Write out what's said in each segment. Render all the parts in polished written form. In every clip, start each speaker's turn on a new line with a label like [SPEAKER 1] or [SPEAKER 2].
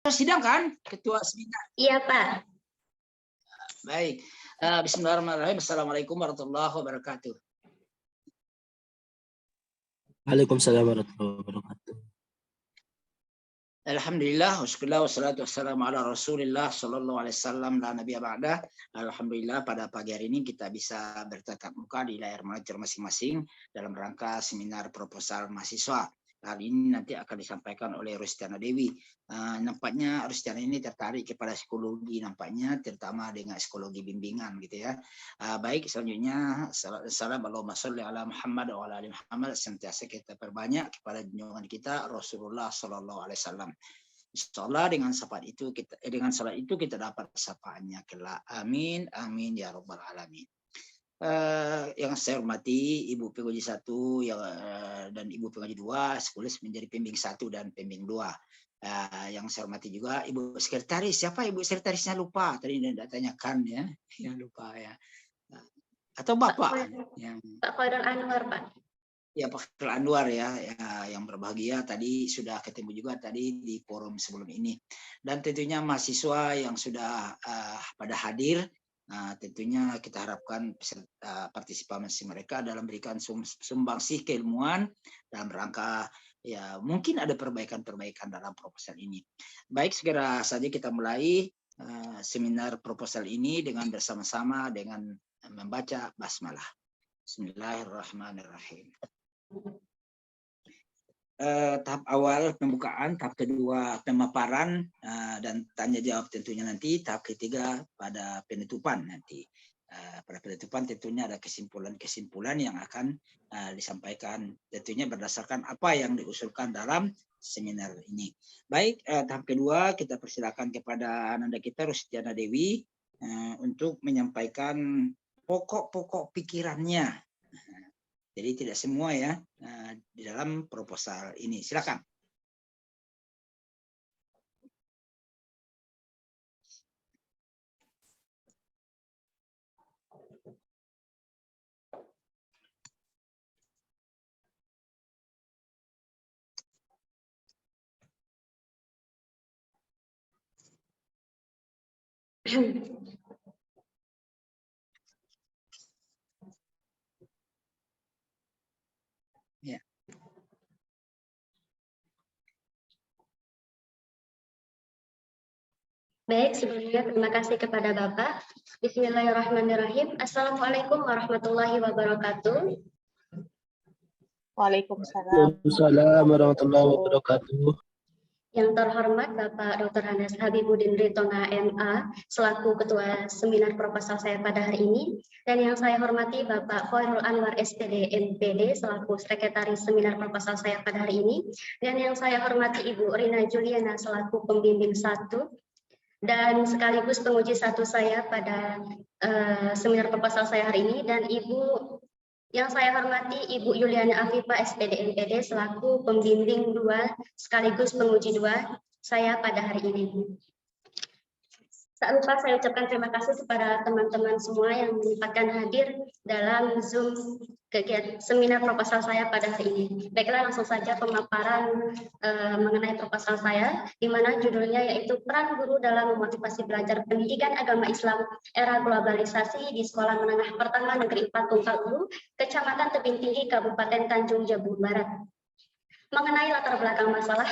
[SPEAKER 1] sidang kan, Ketua Sidang?
[SPEAKER 2] Iya, Pak.
[SPEAKER 1] Baik. Bismillahirrahmanirrahim. Assalamualaikum warahmatullahi wabarakatuh.
[SPEAKER 3] Waalaikumsalam warahmatullahi wabarakatuh.
[SPEAKER 1] Alhamdulillah, wassalatu wassalamu ala Rasulillah sallallahu alaihi wasallam la nabiyya ba'dah. Alhamdulillah pada pagi hari ini kita bisa bertatap muka di layar monitor masing-masing dalam rangka seminar proposal mahasiswa. Hari ini nanti akan disampaikan oleh Rustiana Dewi. Nampaknya Rustiana ini tertarik kepada psikologi, nampaknya terutama dengan psikologi bimbingan gitu ya. Baik, selanjutnya salam Allahumma sholli ala Muhammad wa ala ali Muhammad, senantiasa kita perbanyak kepada junjungan kita Rasulullah sallallahu alaihi wasallam. Insyaallah dengan salat itu kita dapat sapaannya kelak. Amin amin ya rabbal alamin. Yang saya hormati Ibu Penguji 1 dan Ibu Penguji 2 sekaligus menjadi pembimbing 1 dan pembimbing 2. Yang saya hormati juga Ibu Sekretaris. Siapa Ibu Sekretarisnya lupa tadi tidak tanyakan ya. Ya lupa ya. Atau Bapak
[SPEAKER 2] Pak Khairul Anwar, Pak.
[SPEAKER 1] Ya Pak Khairul Anwar ya, yang berbahagia tadi sudah ketemu juga tadi di forum sebelum ini. Dan tentunya mahasiswa yang sudah pada hadir. Tentunya kita harapkan partisipasi mereka dalam memberikan sumbangsih keilmuan dalam rangka ya mungkin ada perbaikan-perbaikan dalam proposal ini. Baik, segera saja kita mulai seminar proposal ini dengan bersama-sama dengan membaca basmalah. Bismillahirrahmanirrahim. Tahap awal pembukaan, tahap kedua pemaparan dan tanya jawab tentunya nanti, tahap ketiga pada penutupan nanti. Pada penutupan tentunya ada kesimpulan-kesimpulan yang akan disampaikan tentunya berdasarkan apa yang diusulkan dalam seminar ini. Baik, tahap kedua kita persilakan kepada Ananda kita Rustiana Dewi untuk menyampaikan pokok-pokok pikirannya. Jadi tidak semua ya di dalam proposal ini. Silakan. Ya.
[SPEAKER 2] Baik, sebelumnya terima kasih kepada Bapak. Bismillahirrahmanirrahim. Assalamualaikum warahmatullahi wabarakatuh.
[SPEAKER 4] Waalaikumsalam.
[SPEAKER 3] Waalaikumsalam warahmatullahi wabarakatuh.
[SPEAKER 2] Yang terhormat Bapak Dr. Hanes Habibudin Ritonga MA selaku Ketua Seminar Proposal saya pada hari ini, dan yang saya hormati Bapak Khairul Anwar SPD MPD selaku Sekretaris Seminar Proposal saya pada hari ini, dan yang saya hormati Ibu Rina Juliana selaku Pembimbing 1 dan sekaligus penguji 1 saya pada seminar proposal saya hari ini, dan Ibu yang saya hormati Ibu Yuliana Afifa SPD MPD selaku pembimbing 2 sekaligus penguji 2 saya pada hari ini. Tak lupa saya ucapkan terima kasih kepada teman-teman semua yang menyempatkan hadir dalam Zoom kegiatan seminar proposal saya pada hari ini. Baiklah, langsung saja pemaparan mengenai proposal saya, di mana judulnya yaitu Peran Guru dalam Memotivasi Belajar Pendidikan Agama Islam Era Globalisasi di Sekolah Menengah Pertama Negeri 4 Tungkal Hulu, Kecamatan Tebing Tinggi, Kabupaten Tanjung Jabung Barat. Mengenai latar belakang masalah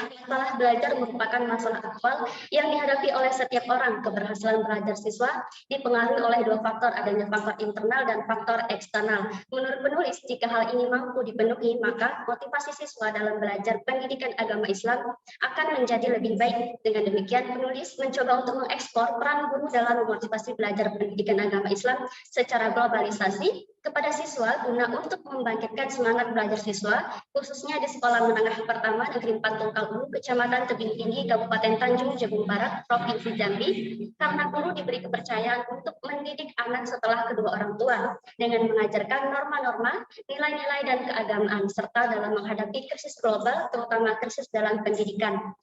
[SPEAKER 2] belajar merupakan masalah aktual yang dihadapi oleh setiap orang. Keberhasilan belajar siswa dipengaruhi oleh 2 faktor, adanya faktor internal dan faktor eksternal. Menurut penulis, jika hal ini mampu dipenuhi, maka motivasi siswa dalam belajar pendidikan agama Islam akan menjadi lebih baik. Dengan demikian, penulis mencoba untuk mengekspor peran guru dalam memotivasi belajar pendidikan agama Islam secara globalisasi kepada siswa guna untuk membangkitkan semangat belajar siswa, khususnya di Sekolah Menengah Pertama Negeri 4 Tungkal Hulu, Kecamatan Tebing Tinggi, Kabupaten Tanjung Jabung Barat, Provinsi Jambi, karena guru diberi kepercayaan untuk mendidik anak setelah kedua orang tua dengan mengajarkan norma-norma, nilai-nilai dan keagamaan, serta dalam menghadapi krisis global, terutama krisis dalam pendidikan.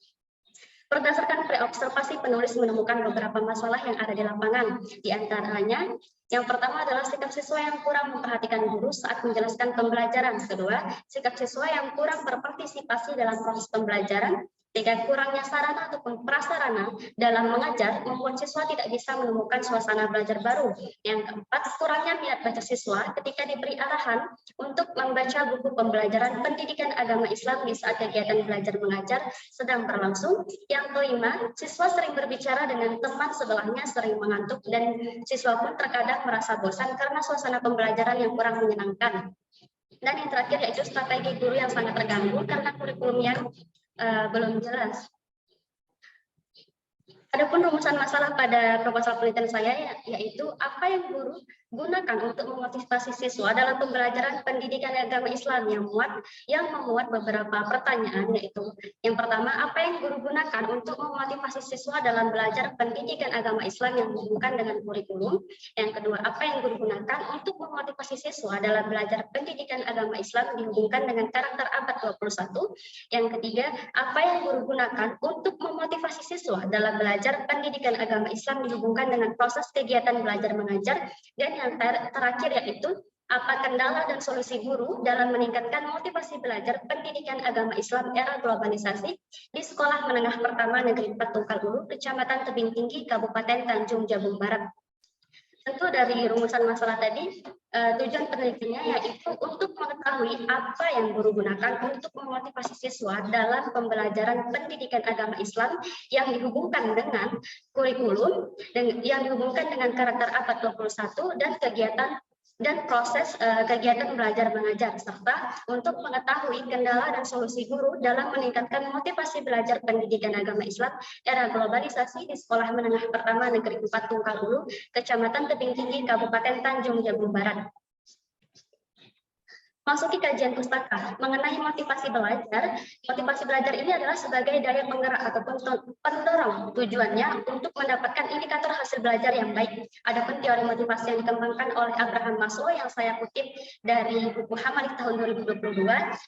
[SPEAKER 2] Berdasarkan preobservasi, penulis menemukan beberapa masalah yang ada di lapangan. Di antaranya, yang pertama adalah sikap siswa yang kurang memperhatikan guru saat menjelaskan pembelajaran. Kedua, sikap siswa yang kurang berpartisipasi dalam proses pembelajaran. Tiga, kurangnya sarana ataupun prasarana dalam mengajar membuat siswa tidak bisa menemukan suasana belajar baru. Yang keempat, kurangnya minat baca siswa ketika diberi arahan untuk membaca buku pembelajaran pendidikan agama Islam di saat kegiatan belajar mengajar sedang berlangsung. Yang kelima, siswa sering berbicara dengan teman sebelahnya, sering mengantuk, dan siswa pun terkadang merasa bosan karena suasana pembelajaran yang kurang menyenangkan. Dan yang terakhir yaitu strategi guru yang sangat terganggu karena kurikulumnya belum jelas. Adapun rumusan masalah pada proposal penelitian saya yaitu apa yang guru gunakan untuk memotivasi siswa dalam pembelajaran pendidikan agama Islam yang memuat beberapa pertanyaan, yaitu yang pertama, apa yang guru gunakan untuk memotivasi siswa dalam belajar pendidikan agama Islam yang dihubungkan dengan kurikulum. Yang kedua, apa yang guru gunakan untuk memotivasi siswa dalam belajar pendidikan agama Islam dihubungkan dengan karakter abad 21. Yang ketiga, apa yang guru gunakan untuk memotivasi siswa dalam belajar pendidikan agama Islam dihubungkan dengan proses kegiatan belajar mengajar. Dan yang terakhir yaitu apa kendala dan solusi guru dalam meningkatkan motivasi belajar pendidikan agama Islam era globalisasi di Sekolah Menengah Pertama Negeri 4 Tungkal Hulu, Kecamatan Tebing Tinggi, Kabupaten Tanjung Jabung Barat. Tentu dari rumusan masalah tadi, tujuan penelitiannya yaitu untuk mengetahui apa yang guru gunakan untuk memotivasi siswa dalam pembelajaran pendidikan agama Islam yang dihubungkan dengan kurikulum, dan yang dihubungkan dengan karakter abad 21 dan kegiatan dan proses kegiatan belajar mengajar, serta untuk mengetahui kendala dan solusi guru dalam meningkatkan motivasi belajar pendidikan agama Islam era globalisasi di Sekolah Menengah Pertama Negeri 4 Tungkal Hulu, Kecamatan Tebing Tinggi, Kabupaten Tanjung Jabung Barat. Masuki kajian pustaka mengenai motivasi belajar. Motivasi belajar ini adalah sebagai daya penggerak ataupun pendorong tujuannya untuk mendapatkan indikator hasil belajar yang baik. Adapun teori motivasi yang dikembangkan oleh Abraham Maslow yang saya kutip dari buku Hamalik tahun 2022,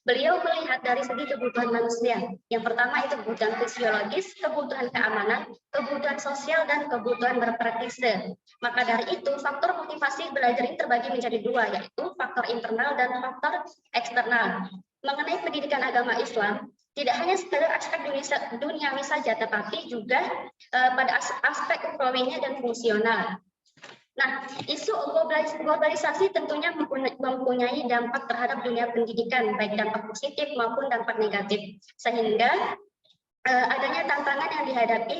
[SPEAKER 2] beliau melihat dari segi kebutuhan manusia. Yang pertama itu kebutuhan fisiologis, kebutuhan keamanan, kebutuhan sosial, dan kebutuhan berpraktise. Maka dari itu, faktor motivasi belajar ini terbagi menjadi dua, yaitu faktor internal dan faktor eksternal. Mengenai pendidikan agama Islam, tidak hanya sekedar aspek duniawi saja, tetapi juga pada aspek ukrawinya dan fungsional. Nah, isu globalisasi tentunya mempunyai dampak terhadap dunia pendidikan, baik dampak positif maupun dampak negatif, sehingga adanya tantangan yang dihadapi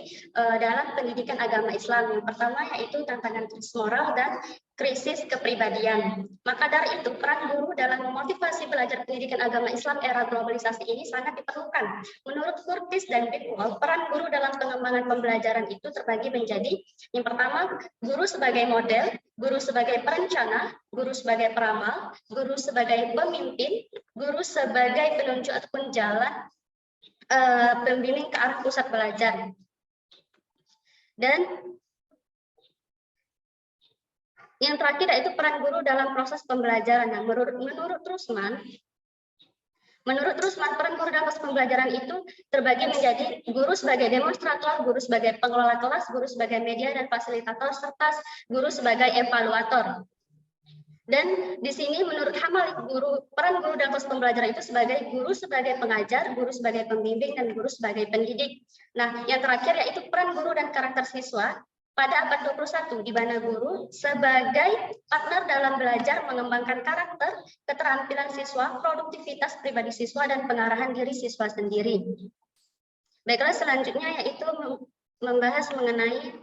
[SPEAKER 2] dalam pendidikan agama Islam. Yang pertama yaitu tantangan krisis moral dan krisis kepribadian. Maka dari itu, peran guru dalam memotivasi belajar pendidikan agama Islam era globalisasi ini sangat diperlukan. Menurut Curtis dan Bickwell, peran guru dalam pengembangan pembelajaran itu terbagi menjadi, yang pertama, guru sebagai model, guru sebagai perencana, guru sebagai peramal, guru sebagai pemimpin, guru sebagai penunjuk ataupun jalan pembimbing ke arah pusat belajar. Dan yang terakhir yaitu peran guru dalam proses pembelajaran. Nah, menurut Trusman, peran guru dalam proses pembelajaran itu terbagi menjadi guru sebagai demonstrator, guru sebagai pengelola kelas, guru sebagai media dan fasilitator, serta guru sebagai evaluator. Dan di sini menurut Hamalik, peran guru dalam proses pembelajaran itu sebagai guru sebagai pengajar, guru sebagai pembimbing, dan guru sebagai pendidik. Nah, yang terakhir yaitu peran guru dan karakter siswa pada abad 21, di mana guru sebagai partner dalam belajar mengembangkan karakter, keterampilan siswa, produktivitas pribadi siswa, dan pengarahan diri siswa sendiri. Baiklah, selanjutnya yaitu membahas mengenai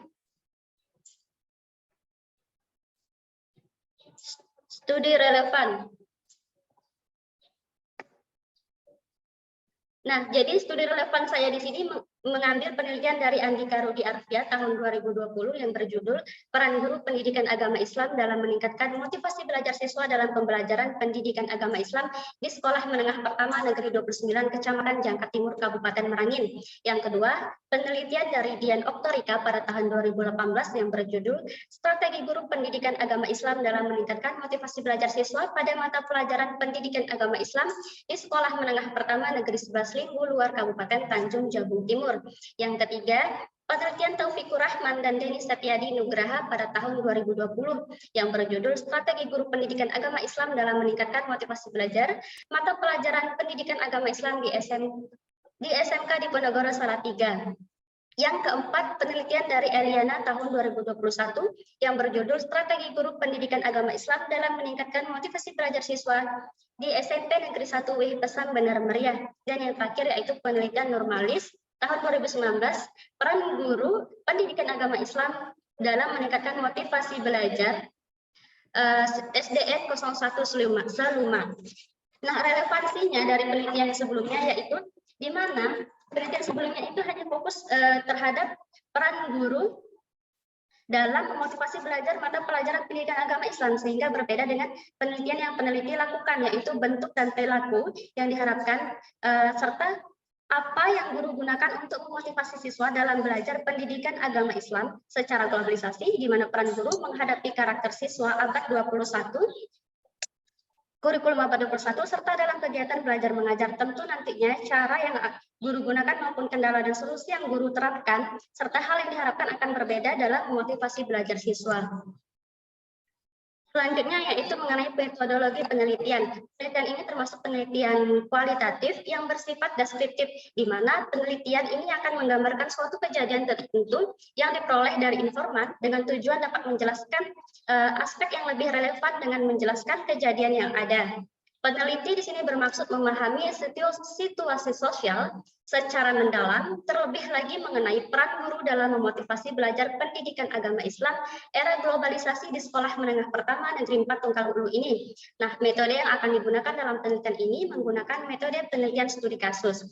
[SPEAKER 2] studi relevan. Nah, jadi studi relevan saya di sini mengambil penelitian dari Andika Rudi Arfia tahun 2020 yang berjudul Peran Guru Pendidikan Agama Islam dalam Meningkatkan Motivasi Belajar Siswa dalam Pembelajaran Pendidikan Agama Islam di Sekolah Menengah Pertama Negeri 29 Kecamatan Jangkat Timur Kabupaten Merangin. Yang kedua, penelitian dari Dian Oktorika pada tahun 2018 yang berjudul Strategi Guru Pendidikan Agama Islam dalam Meningkatkan Motivasi Belajar Siswa pada Mata Pelajaran Pendidikan Agama Islam di Sekolah Menengah Pertama Negeri 11 Linggu Luar Kabupaten Tanjung Jabung Timur. Yang ketiga, penelitian Taufikur Rahman dan Deni Setiadi Nugraha pada tahun 2020 yang berjudul Strategi Guru Pendidikan Agama Islam dalam Meningkatkan Motivasi Belajar Mata Pelajaran Pendidikan Agama Islam di di SMK Diponegoro Salatiga. Yang keempat, penelitian dari Eliana tahun 2021 yang berjudul Strategi Guru Pendidikan Agama Islam dalam Meningkatkan Motivasi Belajar Siswa di SMP Negeri 1 Wih Pesan Benar Meriah. Dan yang terakhir yaitu penelitian Nurmalis tahun 2019, peran guru pendidikan agama Islam dalam meningkatkan motivasi belajar SDN 01 Seluma. Nah, relevansinya dari penelitian sebelumnya yaitu di mana penelitian sebelumnya itu hanya fokus terhadap peran guru dalam memotivasi belajar mata pelajaran pendidikan agama Islam, sehingga berbeda dengan penelitian yang peneliti lakukan, yaitu bentuk dan perilaku yang diharapkan serta apa yang guru gunakan untuk memotivasi siswa dalam belajar pendidikan agama Islam secara globalisasi, di mana peran guru menghadapi karakter siswa abad 21, kurikulum abad 21, serta dalam kegiatan belajar mengajar. Tentu nantinya cara yang guru gunakan maupun kendala dan solusi yang guru terapkan, serta hal yang diharapkan akan berbeda dalam memotivasi belajar siswa. Selanjutnya yaitu mengenai metodologi penelitian. Penelitian ini termasuk penelitian kualitatif yang bersifat deskriptif, di mana penelitian ini akan menggambarkan suatu kejadian tertentu yang diperoleh dari informan dengan tujuan dapat menjelaskan aspek yang lebih relevan dengan menjelaskan kejadian yang ada. Peneliti di sini bermaksud memahami situasi sosial secara mendalam, terlebih lagi mengenai peran guru dalam memotivasi belajar pendidikan agama Islam era globalisasi di sekolah menengah pertama Negeri 4 Tunggal Hulu ini. Nah, metode yang akan digunakan dalam penelitian ini menggunakan metode penelitian studi kasus.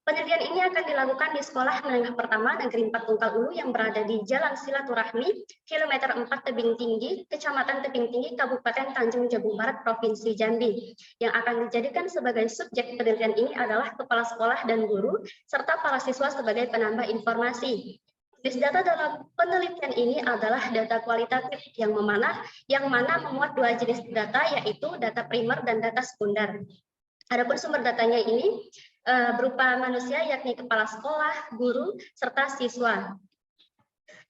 [SPEAKER 2] Penelitian ini akan dilakukan di sekolah menengah pertama Negeri 4 Tunggal Hulu yang berada di Jalan Silaturahmi, kilometer 4 Tebing Tinggi, Kecamatan Tebing Tinggi, Kabupaten Tanjung Jabung Barat, Provinsi Jambi. Yang akan dijadikan sebagai subjek penelitian ini adalah kepala sekolah dan guru, serta para siswa sebagai penambah informasi. Jenis data dalam penelitian ini adalah data kualitatif yang mana memuat dua jenis data, yaitu data primer dan data sekunder. Adapun sumber datanya ini berupa manusia, yakni kepala sekolah, guru, serta siswa.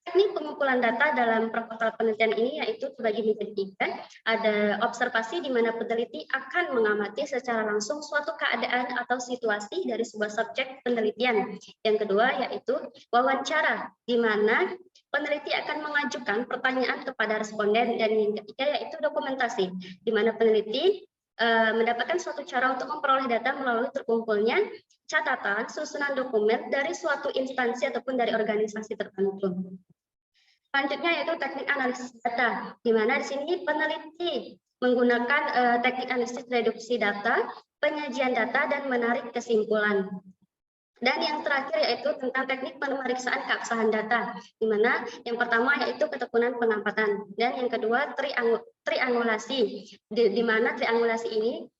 [SPEAKER 2] Teknik pengumpulan data dalam proposal penelitian ini yaitu terbagi menjadi tiga. Ada observasi di mana peneliti akan mengamati secara langsung suatu keadaan atau situasi dari sebuah subjek penelitian. Yang kedua yaitu wawancara, di mana peneliti akan mengajukan pertanyaan kepada responden. Dan yang ketiga yaitu dokumentasi, di mana peneliti mendapatkan suatu cara untuk memperoleh data melalui terkumpulnya catatan, susunan dokumen dari suatu instansi ataupun dari organisasi tertentu. Selanjutnya yaitu teknik analisis data, di mana di sini peneliti menggunakan teknik analisis reduksi data, penyajian data, dan menarik kesimpulan. Dan yang terakhir yaitu tentang teknik pemeriksaan keabsahan data, di mana yang pertama yaitu ketekunan pengamatan, dan yang kedua triangulasi, di mana triangulasi ini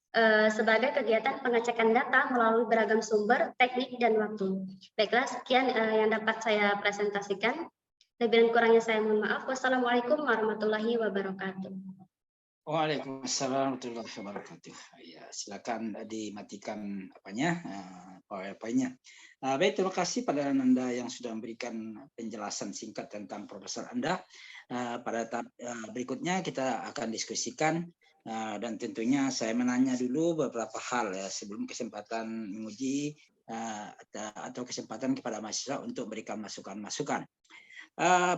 [SPEAKER 2] sebagai kegiatan pengecekan data melalui beragam sumber, teknik, dan waktu. Baiklah, sekian yang dapat saya presentasikan. Lebih dan kurangnya saya mohon maaf. Wassalamualaikum warahmatullahi wabarakatuh.
[SPEAKER 1] Waalaikumsalam warahmatullahi wabarakatuh. Ya, silakan dimatikan PowerPoint-nya. Baik, terima kasih pada Anda yang sudah memberikan penjelasan singkat tentang proposal Anda. Pada tahap berikutnya kita akan diskusikan dan tentunya saya menanya dulu beberapa hal ya sebelum kesempatan menguji atau kesempatan kepada mahasiswa untuk berikan masukan-masukan.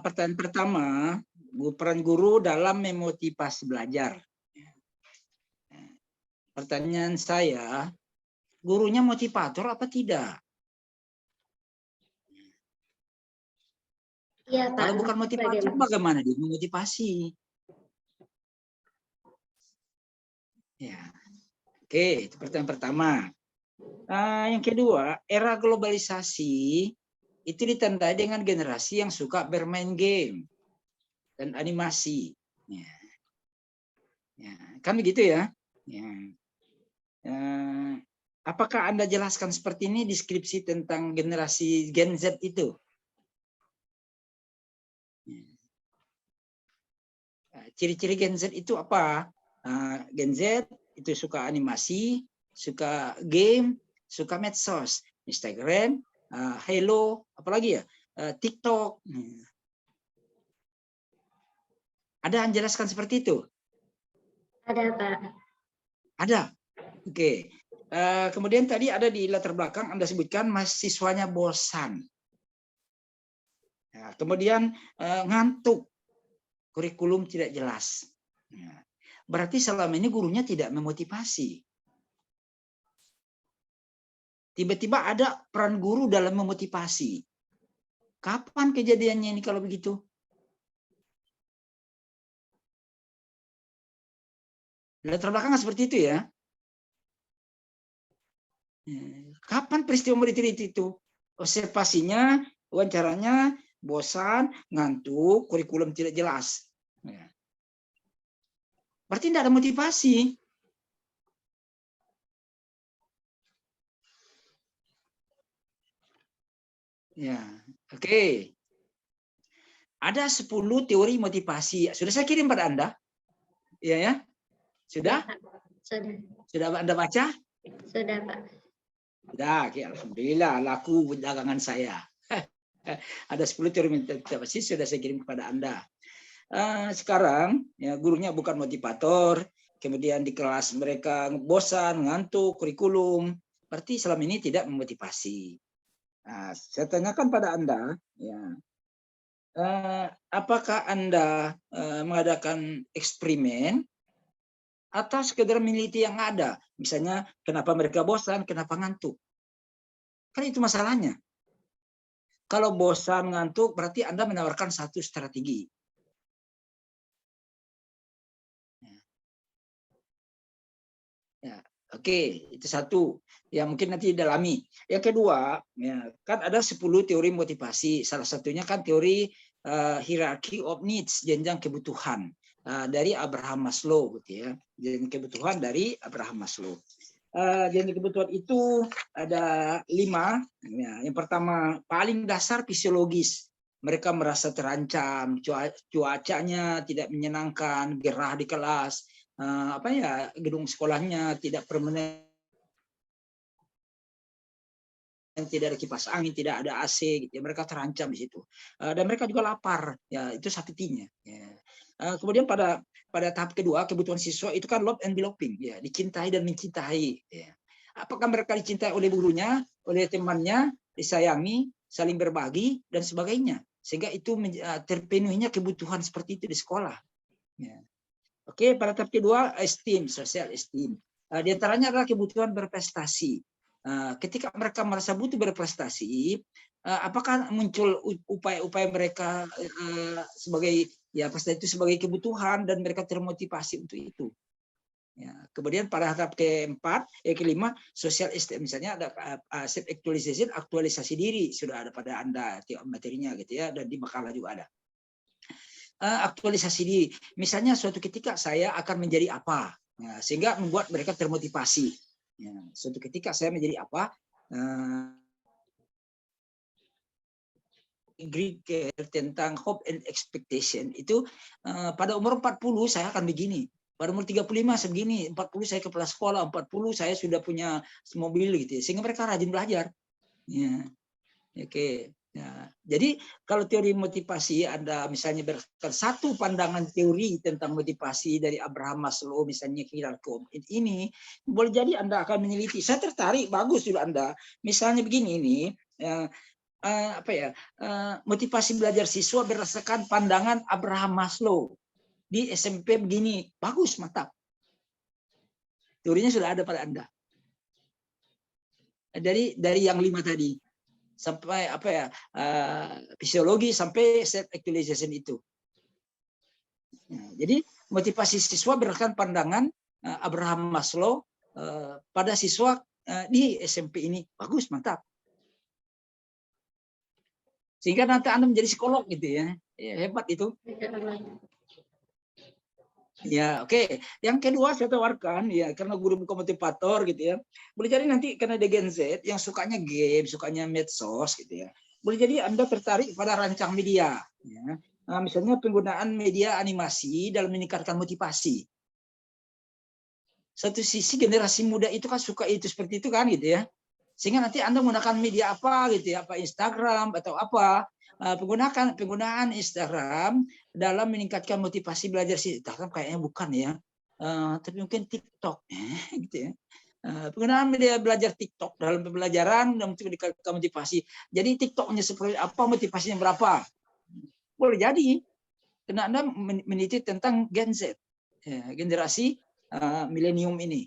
[SPEAKER 1] Pertanyaan pertama, peran guru dalam memotivasi belajar. Pertanyaan saya, gurunya motivator apa tidak?
[SPEAKER 2] Ya, Pak.
[SPEAKER 1] Kalau bukan motivator, bagaimana dia memotivasi? Ya, oke, itu pertanyaan pertama. Yang kedua, era globalisasi itu ditandai dengan generasi yang suka bermain game dan animasi. Ya, kan begitu ya? Apakah Anda jelaskan seperti ini deskripsi tentang generasi Gen Z itu? Ciri-ciri Gen Z itu apa? Gen Z itu suka animasi, suka game, suka medsos, Instagram, Hello, apalagi ya, TikTok. Ada yang jelaskan seperti itu?
[SPEAKER 2] Ada, Pak.
[SPEAKER 1] Ada. Oke. Kemudian tadi ada di latar belakang Anda sebutkan mahasiswanya bosan. Ya, kemudian ngantuk, kurikulum tidak jelas. Ya, berarti selama ini gurunya tidak memotivasi. Tiba-tiba ada peran guru dalam memotivasi. Kapan kejadiannya ini kalau begitu? Latar belakang seperti itu ya. Kapan peristiwa murid itu? Observasinya, wawancaranya, bosan, ngantuk, kurikulum tidak jelas. Berarti tidak ada motivasi. Ya, oke. Ada 10 teori motivasi. Sudah saya kirim pada Anda? Iya ya? Sudah?
[SPEAKER 2] Sudah.
[SPEAKER 1] Sudah Anda baca?
[SPEAKER 2] Sudah, Pak.
[SPEAKER 1] Sudah, oke. Alhamdulillah laku dagangan saya. Ada 10 teori motivasi sudah saya kirim kepada Anda. Sekarang ya, gurunya bukan motivator, kemudian di kelas mereka bosan, ngantuk, kurikulum, berarti selama ini tidak memotivasi. Nah, saya tanyakan pada Anda, ya, apakah Anda mengadakan eksperimen atau sekedar meneliti yang ada? Misalnya, kenapa mereka bosan, kenapa ngantuk? Kan itu masalahnya. Kalau bosan, ngantuk, berarti Anda menawarkan satu strategi. Ya, oke, itu satu. Ya mungkin nanti didalami. Yang kedua, ya, kan ada 10 teori motivasi. Salah satunya kan teori hierarchy of needs, jenjang kebutuhan dari Abraham Maslow, gitu ya. Jenjang kebutuhan dari Abraham Maslow. Jenjang kebutuhan itu ada 5. Ya, yang pertama paling dasar fisiologis. Mereka merasa terancam, cuacanya tidak menyenangkan, gerah di kelas, gedung sekolahnya tidak permanen, tidak ada kipas angin, tidak ada AC, gitu ya. Mereka terancam di situ, dan mereka juga lapar, ya itu sakitinya. Ya. Kemudian pada tahap kedua, kebutuhan siswa itu kan love and belonging, ya, dicintai dan mencintai. Ya. Apakah mereka dicintai oleh gurunya, oleh temannya, disayangi, saling berbagi dan sebagainya, sehingga itu terpenuhinya kebutuhan seperti itu di sekolah. Ya. Oke, pada tahap kedua, esteem, social esteem. Di antaranya adalah kebutuhan berprestasi. Ketika mereka merasa butuh berprestasi, apakah muncul upaya-upaya mereka sebagai prestasi itu sebagai kebutuhan dan mereka termotivasi untuk itu. Ya, kemudian pada tahap kelima, social esteem, misalnya ada self actualization, aktualisasi diri sudah ada pada Anda materinya gitu ya, dan di makalah juga ada. Aktualisasi diri. Misalnya suatu ketika saya akan menjadi apa, ya, sehingga membuat mereka termotivasi. Ya, suatu ketika saya menjadi apa, tentang hope and expectation itu pada umur 40 saya akan begini. Pada umur 35 segini, 40 saya kepala sekolah, 40 saya sudah punya mobil gitu ya. Sehingga mereka rajin belajar. Ya. Oke. Ya, jadi kalau teori motivasi Anda misalnya berdasarkan satu pandangan teori tentang motivasi dari Abraham Maslow, misalnya hierarchy ini, boleh jadi Anda akan meneliti. Saya tertarik, bagus juga Anda. Misalnya begini ini, motivasi belajar siswa berdasarkan pandangan Abraham Maslow di SMP begini, bagus, mantap. Teorinya sudah ada pada Anda. Dari yang 5 tadi. Sampai fisiologi sampai self actualization itu. Jadi motivasi siswa berdasarkan pandangan Abraham Maslow pada siswa di SMP ini, bagus, mantap. Sehingga nanti Anda menjadi psikolog gitu ya, hebat itu. Ya, oke. Yang kedua saya tawarkan ya, karena guru bukan motivator gitu ya. Boleh jadi nanti karena dia Gen Z yang sukanya game, sukanya medsos gitu ya. Boleh jadi Anda tertarik pada rancang media ya. Misalnya penggunaan media animasi dalam meningkatkan motivasi. Satu sisi generasi muda itu kan suka itu seperti itu kan gitu ya. Sehingga nanti Anda menggunakan media apa gitu ya, apa Instagram atau apa. Penggunaan Instagram dalam meningkatkan motivasi belajar sih. Instagram kayaknya bukan ya, tapi mungkin TikTok gitu ya. Penggunaan media belajar TikTok dalam pembelajaran dan untuk motivasi. Jadi TikToknya seperti apa, motivasinya berapa? Boleh jadi. Karena Anda meneliti tentang Gen Z, ya, generasi milenium ini.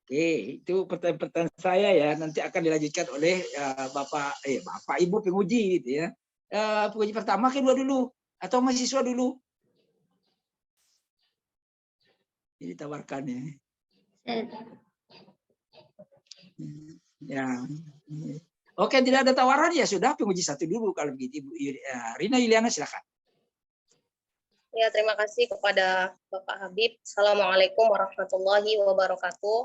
[SPEAKER 1] Oke, itu pertanyaan saya ya. Nanti akan dilanjutkan oleh Bapak Ibu penguji, gitu ya. Penguji pertama kedua dulu, atau mahasiswa dulu? Ini tawarkan ya. Ya. Oke, tidak ada tawaran ya sudah penguji satu dulu kalau begitu Ibu Rina Yuliana silakan.
[SPEAKER 4] Ya, terima kasih kepada Bapak Habib. Assalamualaikum warahmatullahi wabarakatuh.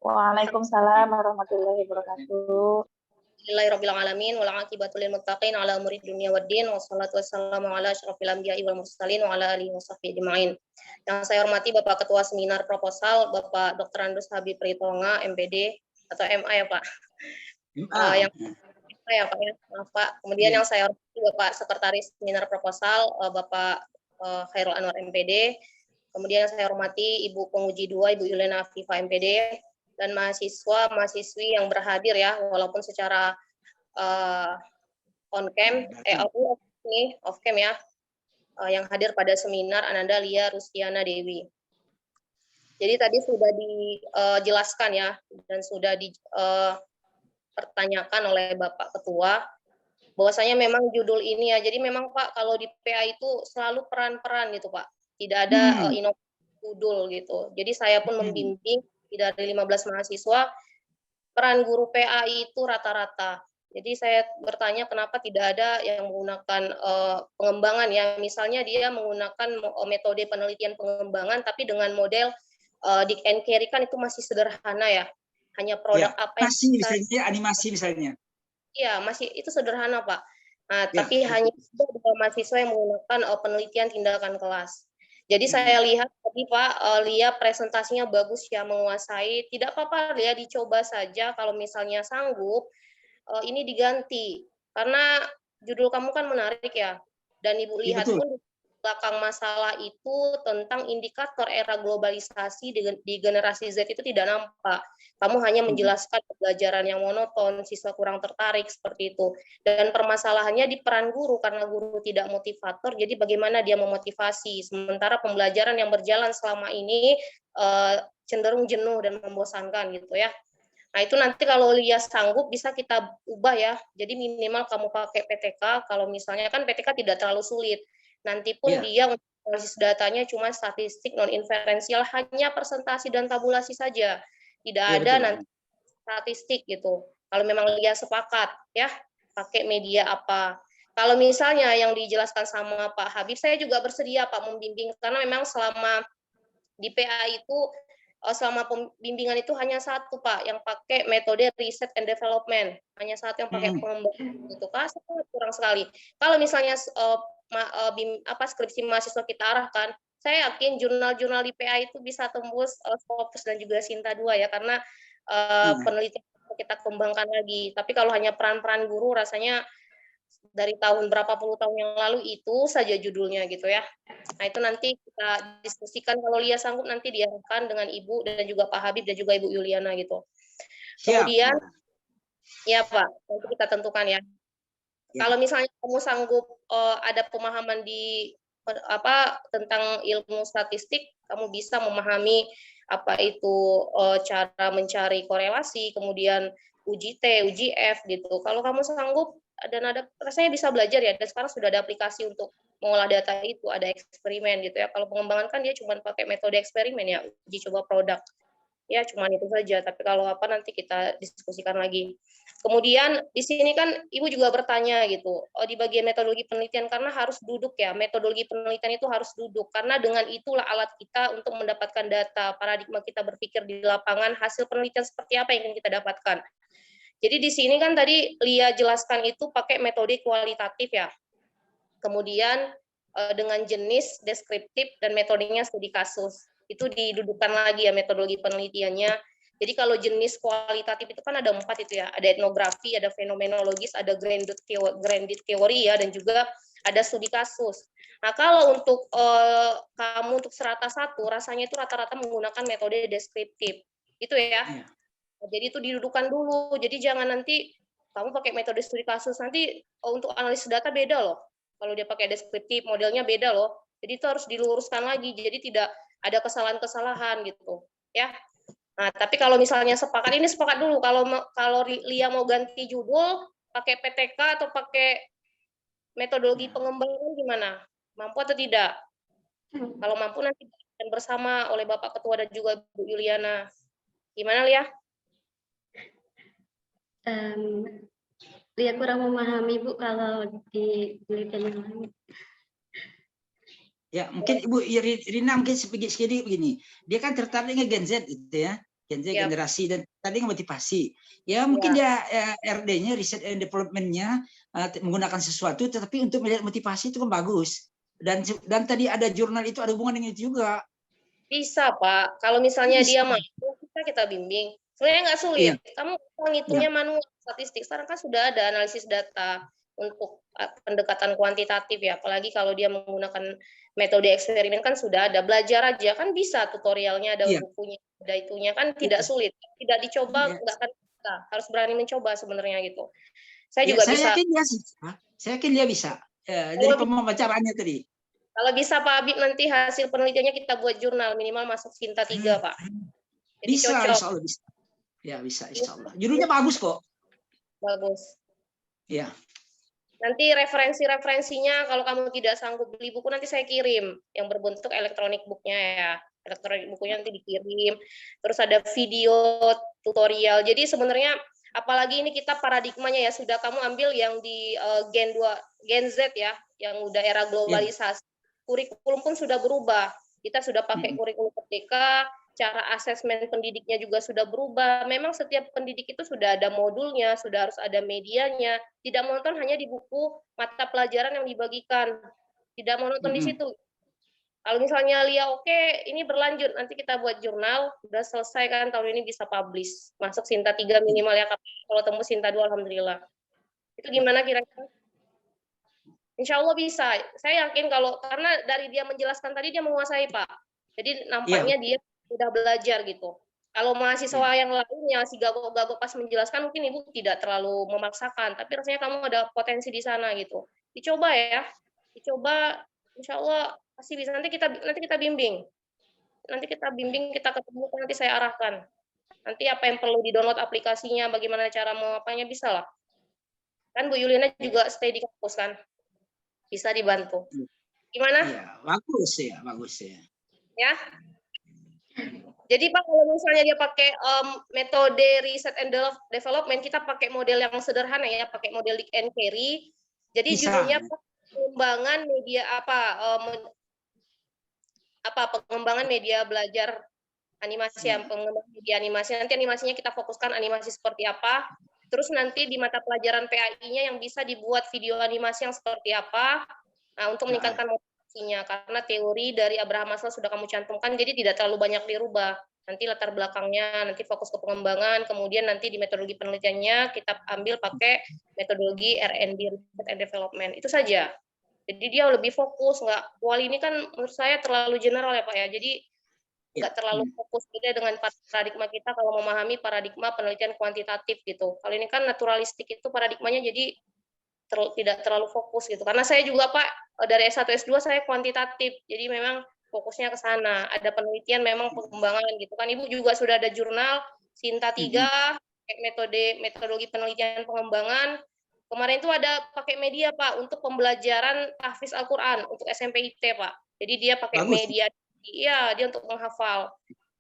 [SPEAKER 5] Waalaikumsalam warahmatullahi wabarakatuh.
[SPEAKER 4] Bismillahirrahmanirrahim. Wal aqibatu lil muttaqin ala umuri dunya waddin. Wassalatu wassalamu ala asyrofil anbiya'i wal mursalin wa ala alihi washabbihi ajmain. Yang saya hormati Bapak Ketua Seminar Proposal, Bapak Dr. Andus Habib Ritonga, MPD atau MA ya Pak. Yang ya Pak ya, maaf Pak. Kemudian yang saya hormati Bapak Sekretaris Seminar Proposal, Bapak Khairul Anwar MPD. Kemudian saya hormati Ibu Penguji 2, Ibu Yulena Afifah MPD, dan mahasiswa-mahasiswi yang berhadir ya, walaupun secara on cam, off cam ya, yang hadir pada seminar Ananda Lia Rustiana Dewi. Jadi tadi sudah dijelaskan ya, dan sudah dipertanyakan oleh Bapak Ketua, bahwasanya memang judul ini ya, jadi memang Pak, kalau di PA itu selalu peran-peran gitu Pak, tidak ada inovasi judul gitu. Jadi saya pun membimbing dari 15 mahasiswa, peran guru PA itu rata-rata. Jadi saya bertanya kenapa tidak ada yang menggunakan pengembangan ya, misalnya dia menggunakan metode penelitian pengembangan, tapi dengan model Dick and Carry kan itu masih sederhana ya, hanya produk
[SPEAKER 1] ya,
[SPEAKER 4] apa yang
[SPEAKER 1] misalnya animasi misalnya.
[SPEAKER 4] Iya, masih itu sederhana Pak. Nah, tapi hanya ada mahasiswa yang menggunakan penelitian tindakan kelas. Jadi saya lihat tadi Pak, Lia presentasinya bagus ya, menguasai. Tidak apa-apa Lia, dicoba saja kalau misalnya sanggup, ini diganti. Karena judul kamu kan menarik ya. Dan Ibu lihat pun di belakang masalah itu tentang indikator era globalisasi di generasi Z itu tidak nampak. Kamu hanya menjelaskan pembelajaran yang monoton, siswa kurang tertarik, seperti itu. Dan permasalahannya di peran guru, karena guru tidak motivator, jadi bagaimana dia memotivasi. Sementara pembelajaran yang berjalan selama ini cenderung jenuh dan membosankan gitu ya. Nah itu nanti kalau Lia sanggup bisa kita ubah ya. Jadi minimal kamu pakai PTK, kalau misalnya kan PTK tidak terlalu sulit. Nanti pun dia untuk analisis datanya cuma statistik non-inferensial, hanya presentasi dan tabulasi saja. Tidak ada nanti statistik gitu. Kalau memang Lia sepakat ya, pakai media apa. Kalau misalnya yang dijelaskan sama Pak Habib, saya juga bersedia Pak membimbing, karena memang selama di PA itu selama pembimbingan itu hanya satu Pak yang pakai metode research and development, hanya satu yang pakai pengembangan itu Kak, kurang sekali. Kalau misalnya skripsi mahasiswa kita arahkan, saya yakin jurnal-jurnal di PA itu bisa tembus Scopus dan juga Sinta 2 ya, karena penelitian kita kembangkan lagi. Tapi kalau hanya peran-peran guru, rasanya dari tahun berapa puluh tahun yang lalu itu saja judulnya gitu ya. Nah itu nanti kita diskusikan, kalau Lia sanggup nanti diarahkan dengan Ibu dan juga Pak Habib dan juga Ibu Yuliana gitu. Kemudian ya Pak, nanti kita tentukan ya. Kalau misalnya kamu sanggup ada pemahaman di tentang ilmu statistik, kamu bisa memahami apa itu cara mencari korelasi, kemudian uji T, uji F gitu. Kalau kamu sanggup dan ada, rasanya bisa belajar ya. Dan sekarang sudah ada aplikasi untuk mengolah data itu, ada eksperimen gitu ya. Kalau pengembangan kan dia cuma pakai metode eksperimen ya, uji coba produk. Ya cuma itu saja, tapi kalau apa nanti kita diskusikan lagi. Kemudian di sini kan Ibu juga bertanya gitu, di bagian metodologi penelitian, karena harus duduk ya, metodologi penelitian itu harus duduk, karena dengan itulah alat kita untuk mendapatkan data, paradigma kita berpikir di lapangan, hasil penelitian seperti apa yang ingin kita dapatkan. Jadi di sini kan tadi Lia jelaskan itu pakai metode kualitatif ya, kemudian dengan jenis deskriptif dan metodenya studi kasus. Itu didudukkan lagi ya metodologi penelitiannya. Jadi kalau jenis kualitatif itu kan ada 4 itu ya, ada etnografi, ada fenomenologis, ada grounded teori ya, dan juga ada studi kasus. Nah, kalau untuk kamu untuk serata 1, rasanya itu rata-rata menggunakan metode deskriptif. Itu ya. Jadi itu didudukan dulu. Jadi jangan nanti kamu pakai metode studi kasus, nanti untuk analisis data beda loh. Kalau dia pakai deskriptif, modelnya beda loh. Jadi itu harus diluruskan lagi. Jadi tidak ada kesalahan-kesalahan gitu, ya. Nah, tapi kalau misalnya sepakat dulu. Kalau Lia mau ganti judul, pakai PTK atau pakai metodologi pengembangan gimana? Mampu atau tidak? Kalau mampu nanti akan bersama oleh Bapak Ketua dan juga Bu Yuliana. Gimana, Lia?
[SPEAKER 2] Lia kurang memahami Bu kalau di penelitian yang lain.
[SPEAKER 1] Ya, mungkin Ibu Rina mungkin sedikit begini. Dia kan tertarik dengan Gen Z gitu ya. Gen Z generasi dan tadi motivasi. Ya, mungkin dia RD-nya, research and development-nya menggunakan sesuatu, tetapi untuk melihat motivasi itu kan bagus. Dan tadi ada jurnal itu ada hubungan dengan itu juga.
[SPEAKER 4] Bisa, Pak. Kalau misalnya dia mampu, kita bimbing. Sebenarnya nggak sulit. Kamu ngitungnya manual statistik. Sekarang kan sudah ada analisis data untuk pendekatan kuantitatif ya. Apalagi kalau dia menggunakan metode eksperimen kan sudah ada. Belajar aja kan bisa, tutorialnya ada bukunya, ada itunya kan tidak sulit. Tidak dicoba nggak akan bisa. Harus berani mencoba sebenarnya gitu. Saya juga bisa.
[SPEAKER 1] Saya yakin dia bisa. Jadi pembacaraannya tadi.
[SPEAKER 4] Kalau bisa Pak Habib nanti hasil penelitiannya kita buat jurnal minimal masuk Sinta 3 Pak. Jadi
[SPEAKER 1] bisa,
[SPEAKER 4] cocok.
[SPEAKER 1] insya Allah bisa. Ya bisa, insya Allah. Judulnya bagus kok.
[SPEAKER 4] Bagus.
[SPEAKER 1] Ya.
[SPEAKER 4] Nanti referensinya kalau kamu tidak sanggup beli buku nanti saya kirim yang berbentuk elektronik booknya ya. Elektronik bukunya nanti dikirim. Terus ada video tutorial. Jadi sebenarnya apalagi ini kita paradigmanya ya sudah kamu ambil yang di Gen Z ya, yang udah era globalisasi. Kurikulum pun sudah berubah. Kita sudah pakai kurikulum merdeka, cara asesmen pendidiknya juga sudah berubah. Memang setiap pendidik itu sudah ada modulnya, sudah harus ada medianya. Tidak monoton hanya di buku mata pelajaran yang dibagikan. Tidak monoton di situ. Kalau misalnya Lia oke, ini berlanjut, nanti kita buat jurnal, udah selesai kan tahun ini bisa publish. Masuk Sinta 3 minimal ya, kalau tembus Sinta 2 alhamdulillah. Itu gimana kira-kira? Insya Allah bisa. Saya yakin karena dari dia menjelaskan tadi dia menguasai Pak. Jadi nampaknya dia sudah belajar gitu. Kalau mahasiswa yang lain yang masih gagok-gagok pas menjelaskan mungkin Ibu tidak terlalu memaksakan. Tapi rasanya kamu ada potensi di sana gitu. Dicoba ya. Dicoba. Insya Allah pasti bisa. Nanti kita bimbing. Kita ketemu nanti saya arahkan. Nanti apa yang perlu di-download aplikasinya, bagaimana cara mau apanya bisa lah. Kan Bu Yuliana juga stay di kampus kan. Bisa dibantu. Gimana?
[SPEAKER 1] Iya, bagus ya.
[SPEAKER 4] Ya. Jadi Pak, kalau misalnya dia pakai metode research and development, kita pakai model yang sederhana ya, pakai model Dick and Carey. Jadi bisa. Judulnya pengembangan media pengembangan media belajar animasi, pengembangan media animasi. Nanti animasinya kita fokuskan animasi seperti apa. Terus nanti di mata pelajaran PAI-nya yang bisa dibuat video animasi yang seperti apa. Nah, untuk meningkatkan motivasinya. Karena teori dari Abraham Maslow sudah kamu cantumkan, jadi tidak terlalu banyak dirubah. Nanti latar belakangnya, nanti fokus ke pengembangan, kemudian nanti di metodologi penelitiannya kita ambil pakai metodologi R&D, Research and Development. Itu saja. Jadi dia lebih fokus, nggak. Kuali ini kan menurut saya terlalu general ya Pak ya. Jadi nggak terlalu fokus beda dengan paradigma kita kalau memahami paradigma penelitian kuantitatif gitu. Kalau ini kan naturalistik itu paradigmanya jadi tidak terlalu fokus gitu. Karena saya juga Pak dari S1 S2 saya kuantitatif. Jadi memang fokusnya ke sana. Ada penelitian memang pengembangan gitu kan. Ibu juga sudah ada jurnal Sinta 3 metodologi penelitian pengembangan. Kemarin itu ada pakai media Pak untuk pembelajaran tahfiz Al-Qur'an untuk SMP IT Pak. Jadi dia pakai media. Iya, dia untuk menghafal.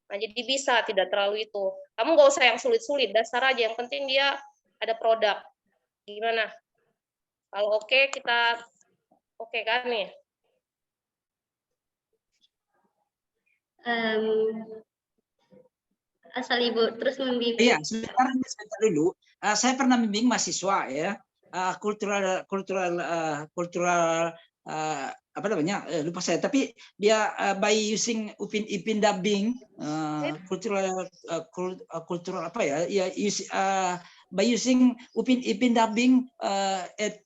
[SPEAKER 4] Nah, jadi bisa, tidak terlalu itu. Kamu nggak usah yang sulit-sulit, dasar aja. Yang penting dia ada produk. Gimana? Kalau oke, kita oke kan nih?
[SPEAKER 2] Asal Ibu terus membimbing.
[SPEAKER 1] Iya, sebentar dulu. Saya pernah membimbing mahasiswa ya. Kultural apa namanya, lupa saya, tapi dia by using Upin Ipin dubbing, kultural apa ya, by using Upin Ipin dubbing at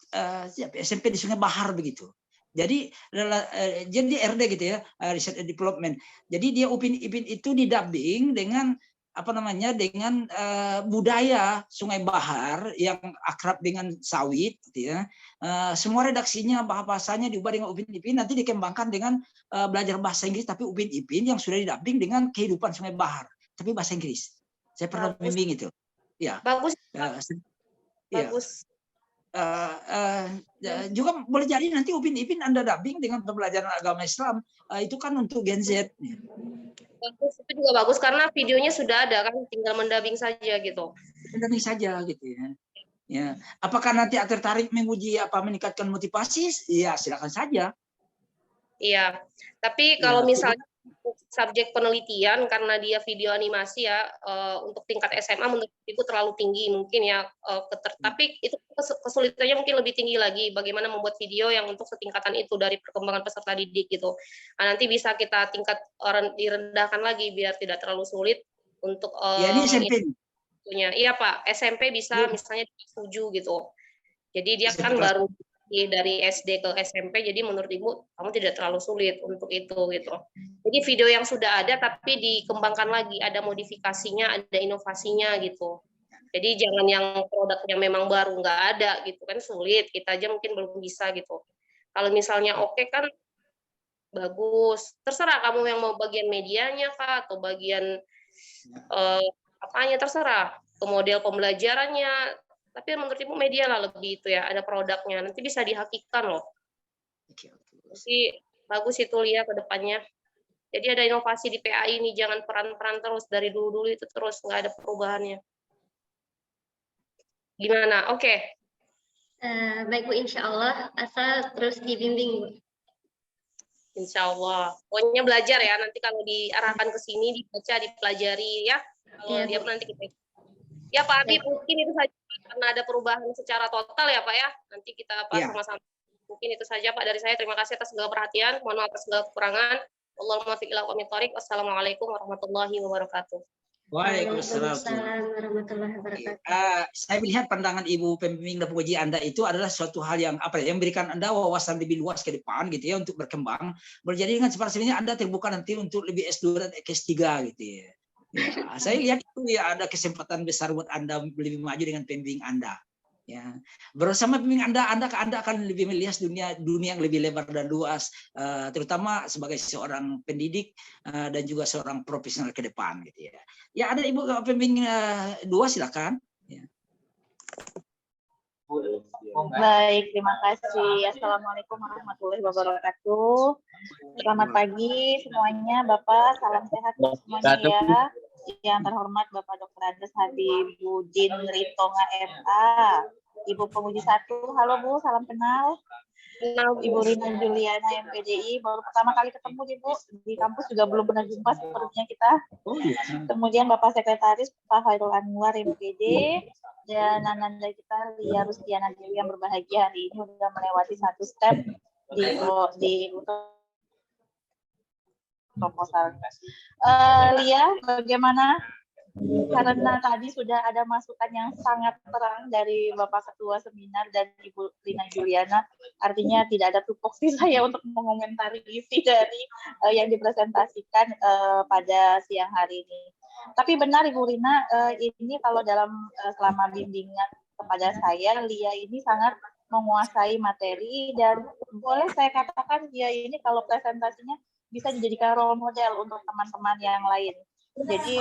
[SPEAKER 1] SMP di Sungai Bahar begitu. Jadi RD gitu ya, Research and Development. Jadi dia Upin Ipin itu didubbing dengan apa namanya, dengan budaya Sungai Bahar yang akrab dengan sawit gitu ya. Semua redaksinya, bahasanya diubah dengan Upin Ipin, nanti dikembangkan dengan belajar bahasa Inggris tapi Upin Ipin yang sudah didubbing dengan kehidupan Sungai Bahar tapi bahasa Inggris. Saya pernah bimbing itu. Ya.
[SPEAKER 4] Bagus.
[SPEAKER 1] Ya.
[SPEAKER 4] Bagus.
[SPEAKER 1] Juga boleh jadi nanti Upin Ipin Anda dubbing dengan pembelajaran agama Islam, itu kan untuk Gen Z.
[SPEAKER 4] Bagus, itu juga bagus karena videonya sudah ada kan, tinggal mendubbing saja gitu.
[SPEAKER 1] Mendubbing saja gitu ya. Ya, apakah nanti tertarik menguji apa meningkatkan motivasi? Ya, silakan saja.
[SPEAKER 4] Iya, tapi kalau misalnya subjek penelitian karena dia video animasi ya, untuk tingkat SMA menurut Ibu terlalu tinggi mungkin ya, tapi itu kesulitannya mungkin lebih tinggi lagi bagaimana membuat video yang untuk setingkatan itu dari perkembangan peserta didik gitu. Nah, nanti bisa kita tingkat direndahkan lagi biar tidak terlalu sulit untuk
[SPEAKER 1] ya, ini SMP.
[SPEAKER 4] Iya Pak, SMP bisa misalnya 7 gitu. Jadi dia kan baru dari SD ke SMP, jadi menurut Ibu kamu tidak terlalu sulit untuk itu gitu. Jadi video yang sudah ada tapi dikembangkan lagi, ada modifikasinya, ada inovasinya gitu. Jadi jangan yang produknya memang baru nggak ada gitu kan, sulit, kita aja mungkin belum bisa gitu. Kalau misalnya oke kan bagus, terserah kamu yang mau bagian medianya kah atau bagian apanya, terserah, ke model pembelajarannya. Tapi menurut Ibu media lah lebih itu ya, ada produknya, nanti bisa dihakikan loh. Jadi bagus itu lihat ke depannya. Jadi ada inovasi di PAI ini, jangan peran-peran terus dari dulu-dulu itu terus, nggak ada perubahannya. Gimana? Oke.
[SPEAKER 2] Baik Bu, insya Allah asal terus dibimbing Bu.
[SPEAKER 4] Insya Allah. Pokoknya belajar ya, nanti kalau diarahkan ke sini, dibaca, dipelajari ya. Kalau dia nanti kita. Ya Pak Habib, mungkin itu saja karena ada perubahan secara total ya Pak ya. Nanti kita bahas sama-sama. Mungkin itu saja Pak dari saya. Terima kasih atas segala perhatian. Mohon maaf atas segala kekurangan. Allahumma fiq ila qawmi thariq. Wassalamualaikum warahmatullahi wabarakatuh.
[SPEAKER 1] Waalaikumsalam
[SPEAKER 2] warahmatullahi wabarakatuh.
[SPEAKER 1] Saya melihat pandangan Ibu pembimbing dan penguji Anda itu adalah suatu hal yang yang memberikan Anda wawasan lebih luas ke depan gitu ya, untuk berkembang. Berjadi dengan seperti ini Anda terbuka nanti untuk lebih S2 dan S3 gitu ya. Ya, saya lihat itu ya ada kesempatan besar buat Anda lebih maju dengan pembimbing Anda. Ya, bersama pembimbing Anda akan lebih melihat dunia yang lebih lebar dan luas, terutama sebagai seorang pendidik dan juga seorang profesional ke depan gitu ya. Ya, ada Ibu pembimbing 2, silakan. Ya.
[SPEAKER 5] Baik, terima kasih. Assalamualaikum warahmatullahi wabarakatuh. Selamat pagi semuanya, Bapak. Salam sehat semuanya ya. Yang terhormat Bapak Dr. Andes Habibudin Ritonga MA. Ibu penguji 1, halo Bu, salam kenal. Ibu Rina Juliana MPDI, baru pertama kali ketemu nih Bu, di kampus juga belum pernah jumpa sepertinya kita. Kemudian Bapak Sekretaris Pak Khairul Anwar MPD, dan ananda kita Lia Rustiana Dewi yang berbahagia hari ini sudah melewati 1 step di proposal. Lia, bagaimana? Karena tadi sudah ada masukan yang sangat terang dari Bapak Ketua Seminar dan Ibu Rina Juliana, artinya tidak ada tupoksi saya untuk mengomentari isi dari yang dipresentasikan pada siang hari ini. Tapi benar Ibu Rina, ini kalau dalam selama bimbingan kepada saya, Lia ini sangat menguasai materi dan boleh saya katakan Lia ini kalau presentasinya bisa dijadikan role model untuk teman-teman yang lain. Jadi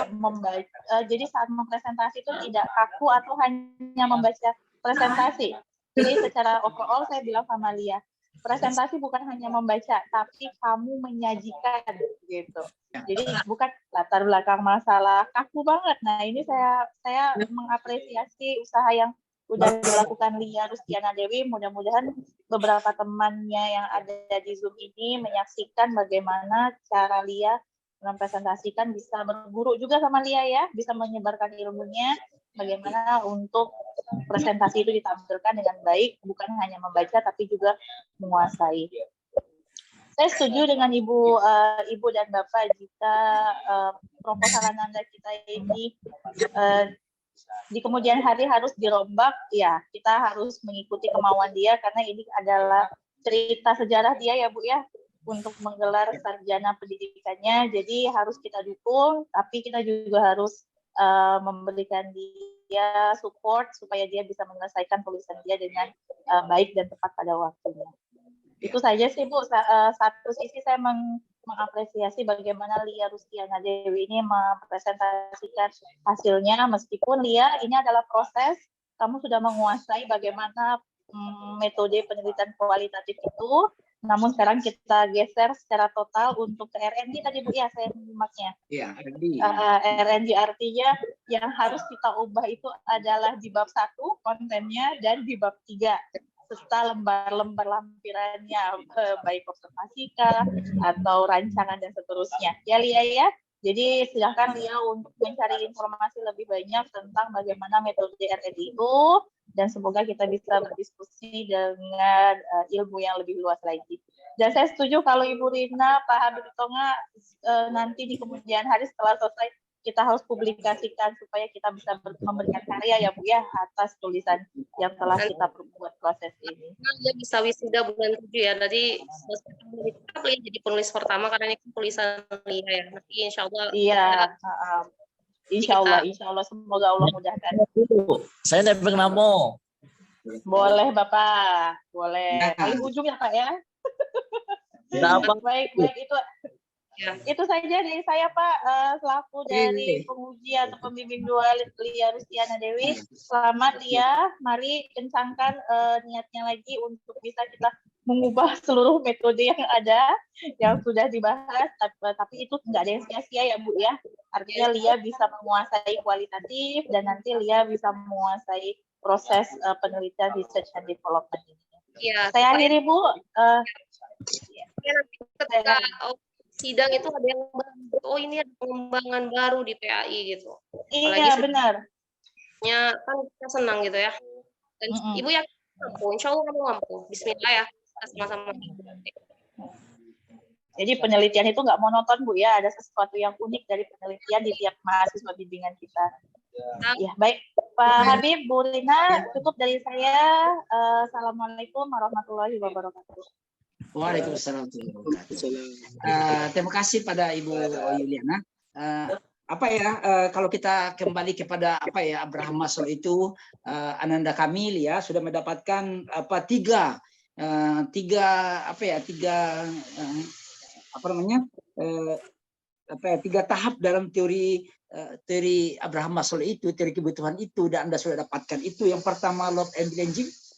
[SPEAKER 5] jadi saat mempresentasi itu tidak kaku atau hanya membaca presentasi. Jadi secara overall saya bilang sama Lia, presentasi bukan hanya membaca, tapi kamu menyajikan gitu. Jadi bukan latar belakang masalah kaku banget. Nah ini saya mengapresiasi usaha yang udah dilakukan Lia Rustiana Dewi. Mudah-mudahan beberapa temannya yang ada di Zoom ini menyaksikan bagaimana cara Lia mempresentasikan, bisa berguru juga sama Lia ya, bisa menyebarkan ilmunya, bagaimana untuk presentasi itu ditampilkan dengan baik, bukan hanya membaca tapi juga menguasai. Saya setuju dengan Ibu dan Bapak jika proposal Ananda kita ini di kemudian hari harus dirombak, ya kita harus mengikuti kemauan dia karena ini adalah cerita sejarah dia ya Bu ya untuk menggelar sarjana pendidikannya. Jadi harus kita dukung, tapi kita juga harus memberikan dia support supaya dia bisa menyelesaikan tulisan dia dengan baik dan tepat pada waktunya. Itu saja sih Bu. Satu sisi saya mengapresiasi bagaimana Lia Rustiana Dewi ini mempresentasikan hasilnya, meskipun Lia ini adalah proses, kamu sudah menguasai bagaimana metode penelitian kualitatif itu, namun sekarang kita geser secara total untuk ke RND tadi Bu ya, saya menyimaknya.
[SPEAKER 1] Iya,
[SPEAKER 5] RND artinya yang harus kita ubah itu adalah di bab 1 kontennya dan di bab 3 serta lembar-lembar lampirannya, baik observasi atau rancangan dan seterusnya. Ya Lia ya. Jadi silakan Lia untuk mencari informasi lebih banyak tentang bagaimana metode RND itu, dan semoga kita bisa berdiskusi dengan ilmu yang lebih luas lagi. Dan saya setuju kalau Ibu Rina, Pak Habib Tonga nanti di kemudian hari setelah selesai kita harus publikasikan supaya kita bisa memberikan karya ya Bu ya atas tulisan yang telah kita perbuat proses ini.
[SPEAKER 4] Dia bisa wisuda bulan 7 ya. Tadi selesai jadi penulis pertama karena ini tulisan Lia ya. Nanti insya Allah.
[SPEAKER 5] Iya. Insya Allah semoga Allah mudahkan.
[SPEAKER 6] Saya nebeng namo.
[SPEAKER 5] Boleh Bapak, boleh. Paling ujung ya Pak ya. Baik itu. Ya. Itu saja dari saya Pak, selaku dari penguji atau pembimbing 2 Lia Rustiana Dewi. Selamat Lia, mari kencangkan niatnya lagi untuk bisa kita mengubah seluruh metode yang ada, yang sudah dibahas, tapi itu nggak ada yang sia-sia ya Bu ya. Artinya Lia bisa menguasai kualitatif dan nanti Lia bisa menguasai proses penelitian research and development ini.
[SPEAKER 4] Ya,
[SPEAKER 5] saya akhiri Bu.
[SPEAKER 4] Ketika sidang itu ada yang baru, ini ada pengembangan baru di PAI gitu.
[SPEAKER 5] Iya benar.
[SPEAKER 4] Ya kan kita senang gitu ya. Dan Ibu yakin mampu, insya Allah kamu mampu. Bismillah ya, kita sama-sama.
[SPEAKER 5] Jadi penelitian itu nggak monoton Bu ya, ada sesuatu yang unik dari penelitian di tiap mahasiswa bimbingan kita. Ya baik Pak Habib, Bu Rina, cukup dari saya. Assalamualaikum warahmatullahi wabarakatuh.
[SPEAKER 1] Waalaikumsalam. Terima kasih pada Ibu Yuliana. Kalau kita kembali kepada Abraham Maslow itu, Ananda Kamil ya sudah mendapatkan tiga tahap dalam teori Abraham Maslow itu, teori kebutuhan itu, dan Anda sudah dapatkan itu. Yang pertama love and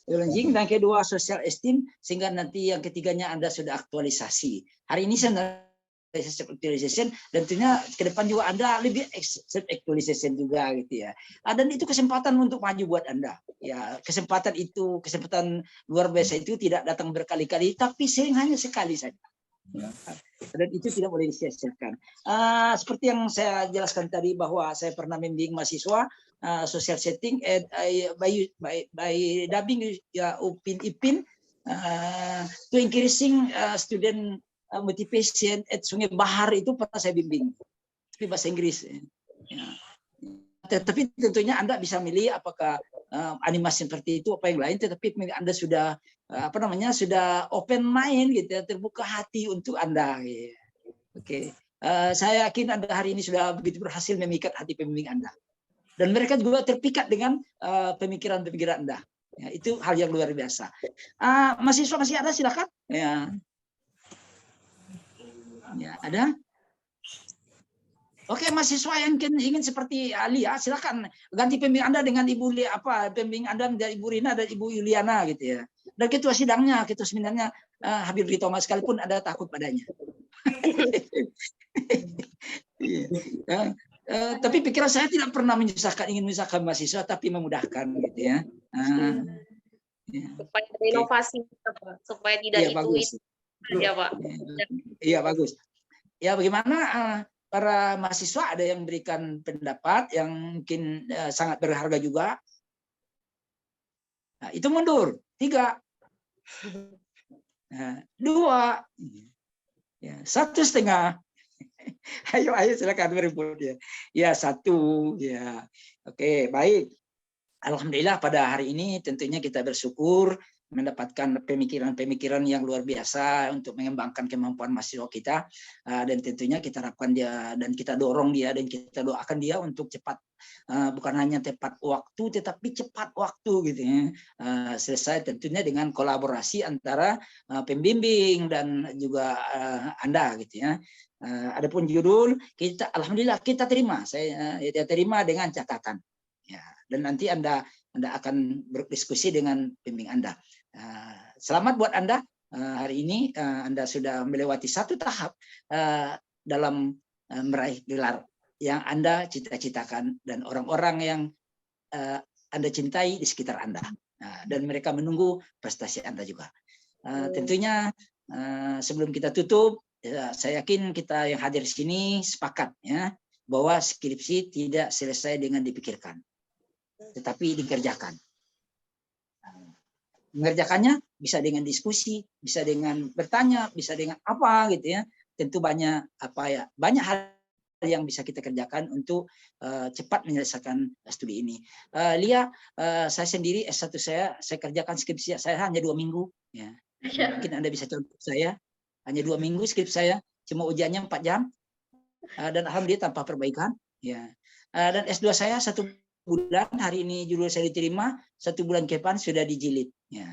[SPEAKER 1] belonging, dan kedua social esteem, sehingga nanti yang ketiganya Anda sudah aktualisasi. Hari ini saya actualization, dan tentunya ke depan juga Anda lebih self actualization juga gitu ya. Dan itu kesempatan untuk maju buat Anda. Ya, kesempatan luar biasa itu tidak datang berkali-kali, tapi sering hanya sekali saja. Ya. Dan itu tidak boleh disia-siakan. Seperti yang saya jelaskan tadi bahwa saya pernah membimbing mahasiswa social setting by dubbing ya Upin Ipin to increasing student motivation at Sungai Bahar itu pernah saya bimbing, tapi bahasa Inggris. Ya. Tetapi tentunya Anda bisa milih apakah animasi seperti itu apa yang lain, tetapi Anda sudah sudah open mind gitu, terbuka hati untuk Anda. Ya. Oke. Saya yakin Anda hari ini sudah begitu berhasil memikat hati pembimbing Anda. Dan mereka juga terpikat dengan pemikiran-pemikiran Anda. Ya, itu hal yang luar biasa. Mahasiswa masih ada, silakan. Ya. Ya, ada? Oke, mahasiswa yang ingin seperti Lia, silakan ganti pembimbing Anda dengan Ibu pembimbing Anda dari Ibu Rina dan Ibu Yuliana gitu ya. Dan ketua sidangnya, ketua seminarnya Habib Ritoma sekalipun Anda takut padanya. Ya. Tapi pikiran saya tidak pernah ingin menyusahkan mahasiswa, tapi memudahkan gitu ya.
[SPEAKER 4] Supaya ada inovasi, supaya tidak
[SPEAKER 1] ya, bagus.
[SPEAKER 4] Ya Pak.
[SPEAKER 1] Iya bagus. Ya bagaimana para mahasiswa ada yang memberikan pendapat yang mungkin sangat berharga juga. Nah, itu mundur 3, 2, Ya, 1,5. Ayo silakan berebut ya. Ya 1 ya. Oke, baik. Alhamdulillah pada hari ini tentunya kita bersyukur mendapatkan pemikiran-pemikiran yang luar biasa untuk mengembangkan kemampuan mahasiswa kita, dan tentunya kita harapkan dia dan kita dorong dia dan kita doakan dia untuk cepat, bukan hanya tepat waktu tetapi cepat waktu gitu ya, selesai tentunya dengan kolaborasi antara pembimbing dan juga Anda gitu ya. Adapun judul kita alhamdulillah kita terima, saya terima dengan catatan. Ya, dan nanti Anda akan berdiskusi dengan pembimbing Anda. Selamat buat Anda hari ini, Anda sudah melewati 1 tahap dalam meraih gelar yang Anda cita-citakan dan orang-orang yang Anda cintai di sekitar Anda, dan mereka menunggu prestasi Anda juga. Tentunya sebelum kita tutup, saya yakin kita yang hadir di sini sepakat ya bahwa skripsi tidak selesai dengan dipikirkan, tetapi dikerjakan. Mengerjakannya bisa dengan diskusi, bisa dengan bertanya, bisa dengan apa gitu ya. Tentu banyak hal yang bisa kita kerjakan untuk cepat menyelesaikan studi ini. Lia, saya sendiri S1 saya kerjakan skripsi saya hanya 2 minggu ya. Mungkin Anda bisa contoh saya hanya 2 minggu skripsi saya, cuma ujiannya 4 jam dan alhamdulillah tanpa perbaikan ya. Dan S2 saya 1 bulan, hari ini judul saya diterima, 1 bulan ke depan sudah dijilid ya.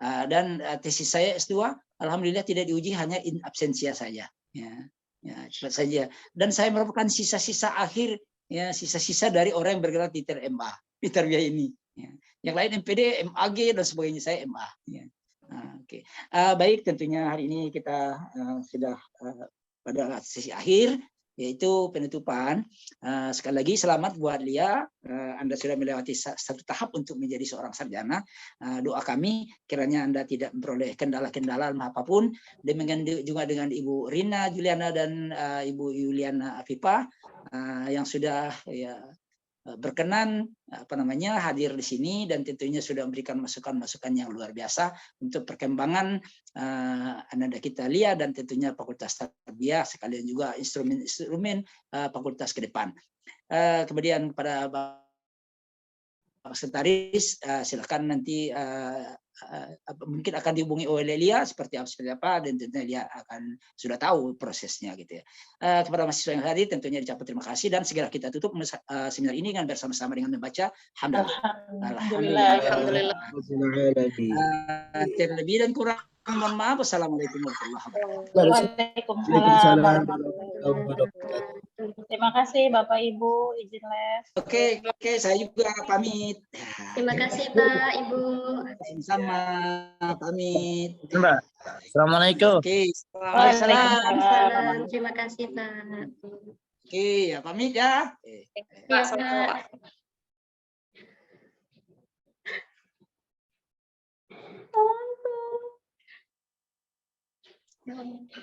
[SPEAKER 1] Dan tesis saya S2 alhamdulillah tidak diuji, hanya in absentia saja ya. Ya, cepat saja. Dan saya merupakan sisa-sisa akhir ya, sisa-sisa dari orang yang bergerak di MA di tarbiyah ini ya. Yang lain MPD, MAG dan sebagainya, saya MA ya. Oke. Baik, tentunya hari ini kita sudah pada sesi akhir, yaitu penutupan. Sekali lagi selamat buat Lia, Anda sudah melewati 1 tahap untuk menjadi seorang sarjana. Doa kami kiranya Anda tidak memperoleh kendala-kendala apapun. Demikian juga dengan Ibu Rina Juliana dan Ibu Yuliana Afifa yang sudah ya berkenan hadir di sini dan tentunya sudah memberikan masukan-masukan yang luar biasa untuk perkembangan anak kita Lia dan tentunya Fakultas Tarbiyah, sekalian juga instrumen-instrumen fakultas ke depan. Kemudian pada Pak Sekretaris, silakan nanti mungkin akan dihubungi oleh Lia seperti apa, dan tentunya Lia akan sudah tahu prosesnya gitu ya. Kepada mahasiswa yang hadir tentunya diucapkan terima kasih dan segera kita tutup seminar ini dengan bersama-sama dengan membaca Alhamdulillah. Terlebih dan kurang mohon maaf. Wassalamualaikum warahmatullahi wabarakatuh.
[SPEAKER 5] Waalaikumsalam warahmatullahi wabarakatuh. Terima kasih Bapak Ibu, izin les.
[SPEAKER 1] Oke, saya juga pamit.
[SPEAKER 2] Terima kasih Pak, Ibu.
[SPEAKER 1] Sama pamit.
[SPEAKER 6] Mbak. Assalamualaikum.
[SPEAKER 1] Oke,
[SPEAKER 2] Waalaikumsalam. Terima kasih Pak.
[SPEAKER 1] Oke, ya pamit ya.
[SPEAKER 2] Ya, Pak.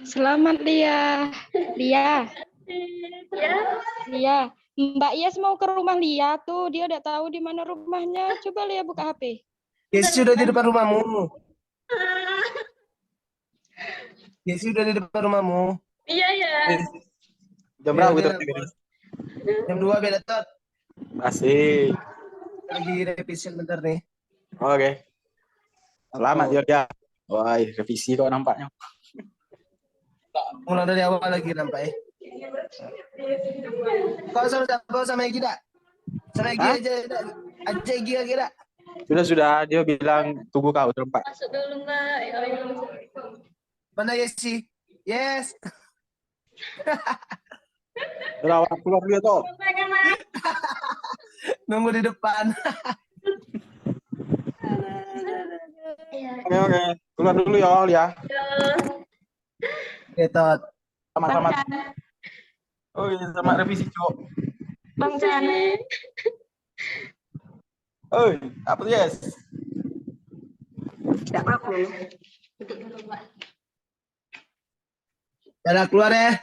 [SPEAKER 7] Selamat Lia.
[SPEAKER 2] Ya.
[SPEAKER 7] Lia. Mbak Yes mau ke rumah Lia tuh. Dia udah tahu di mana rumahnya. Coba Lia buka HP.
[SPEAKER 3] Yesi udah di depan rumahmu. Yesi udah di depan rumahmu.
[SPEAKER 2] Iya ya.
[SPEAKER 8] Jam berapa
[SPEAKER 3] Iya,
[SPEAKER 8] itu?
[SPEAKER 3] Jam 2 beda tot.
[SPEAKER 8] Asik.
[SPEAKER 3] Lagi revision bentar nih.
[SPEAKER 8] Oke. Selamat ya. Wah, revisi kok nampaknya.
[SPEAKER 3] Mulai dari awal lagi nampaknya. Kau sama Egi dak? Sama Egi aja Egi kira.
[SPEAKER 8] Sudah dia bilang tunggu kau tempat.
[SPEAKER 2] Masuk dulu Mbak.
[SPEAKER 3] Mana Yesi? Yes.
[SPEAKER 8] Udah keluar dia toh.
[SPEAKER 3] Nunggu di depan.
[SPEAKER 8] Oke. Keluar dulu ya.
[SPEAKER 3] Oke, Tot.
[SPEAKER 8] Sama-sama. Oh iya, sama revisi, Cok.
[SPEAKER 2] Bang Jani.
[SPEAKER 8] Oi, apa tuh, Yes?
[SPEAKER 2] Tidak apa-apa.
[SPEAKER 3] Udah keluar ya.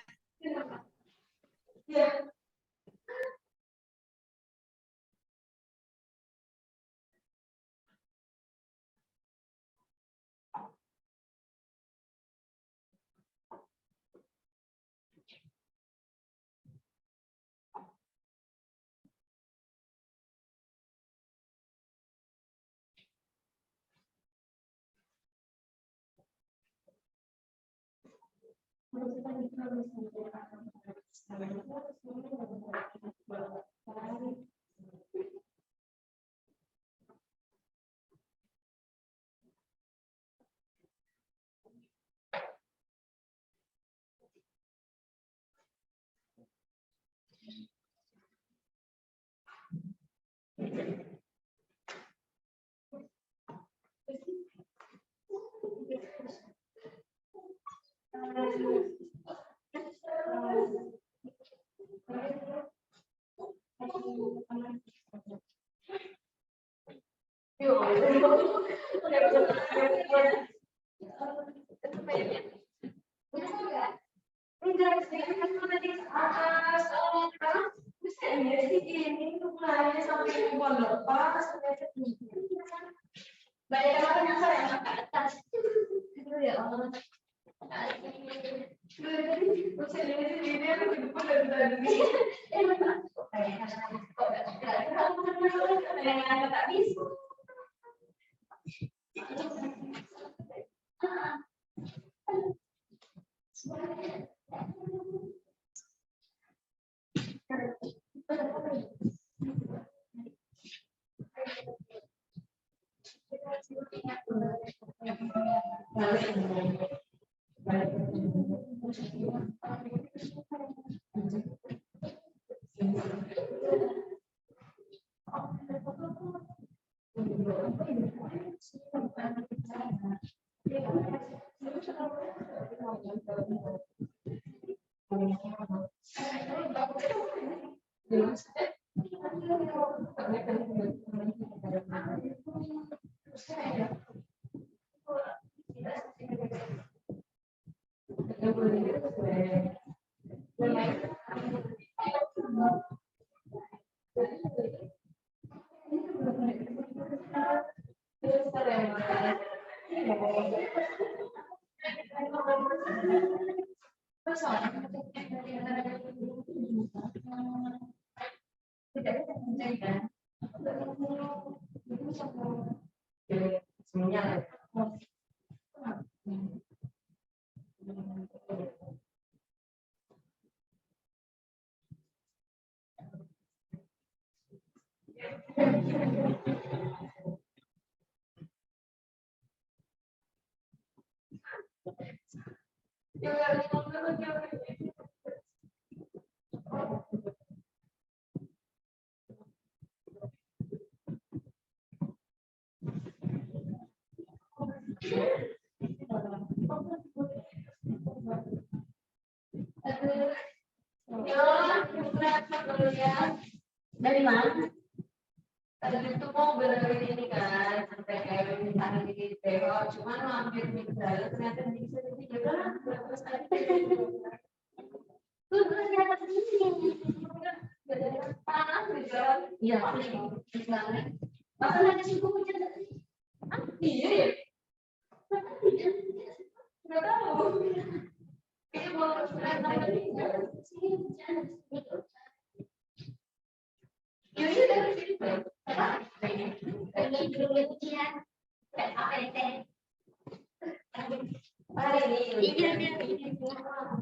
[SPEAKER 9] Dari mana? Tadi itu mau benerin ini kan, sampai kayak minta di PO, cuman mampir di dalam ternyata bisa juga terus tadi. Tuh ternyata ini. Panas di jalan. Iya, di sana. Masa lagi suku hujan? Ah, iya ya. Nggak tahu. Ini mau sebentar lagi. Iya dari situ. Ini dulu ya. Kayak apa ini? Ini.